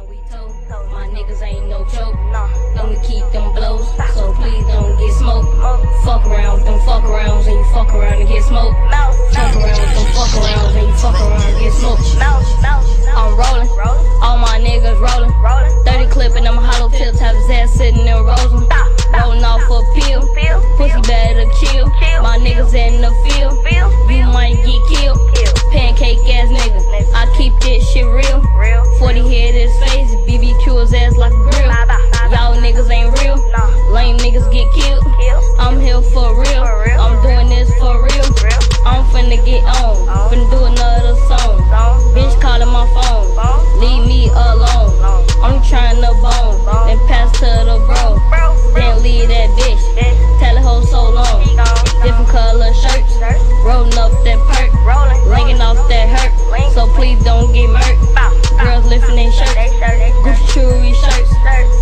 we told my niggas ain't no joke. Gonna keep them blows, so please don't get smoked. Fuck around with them fuck arounds and you fuck around and get smoked. Fuck around with them fuck arounds and you fuck around and get smoked. I'm rolling, all my niggas rolling. 30 clip and them hollow tips, have his ass sitting there rolling. Rolling off a pill, pussy better chill. My niggas in the field, you might get killed. Pancake ass nigga, I keep this shit real. 40 head his face, BBQ his ass like a grill. Y'all niggas ain't real, lame niggas get killed. I'm here for real, I'm doing this for real. I'm finna get on, finna do another song. Bitch calling my phone, leave me alone. I'm trying to bone, then pass to the bro. Then leave that bitch, tell the hoe so long. Different color shirts, rolling up that perk, linking off that hurt. So please don't get murked. Girls lifting their shirts, Gucci jewelry shirts,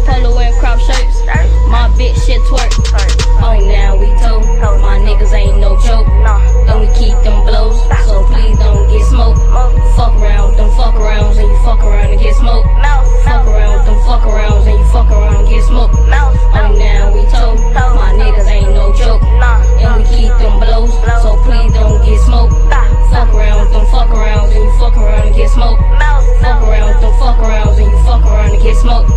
polo and crop shirts. My bitch shit twerk. Oh, now we told my niggas ain't no joke. Gonna keep them blows, so please don't get smoked. Fuck around with them fuck arounds and you fuck around and get smoked. Fuck around with them fuck arounds and you fuck around and get smoked. Oh, now we told my niggas ain't no joke. And we keep them blows, so please don't get smoked. Fuck around with them fuck arounds and you fuck around and get smoked. Fuck around with them fuck arounds and you fuck around and get smoked.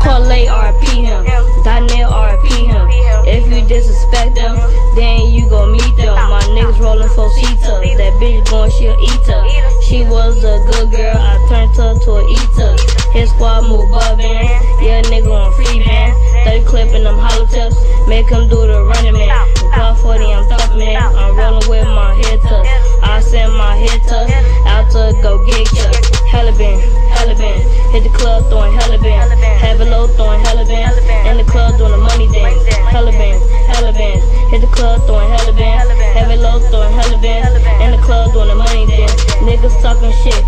Corley RP him, Donnell RP him. If you disrespect them, then you gon' meet them. My niggas rolling for Cita, that bitch going, she'll eat her. She was a good girl, I turned her to a eater. His squad move bubbin', yeah nigga on free band. 30 clip in them hollow tips, make him do the running man. Glock 40, I'm tough man, I'm rolling with my head tuck. I send my head tuck out to go get ya. Hella been, hit the club throwing hella been. Have it low throwing hella been, in the club doing the money dance. Hella been, hit the club throwing hella been. Have it low throwing hella been, in the club doing the money dance. Niggas talking shit,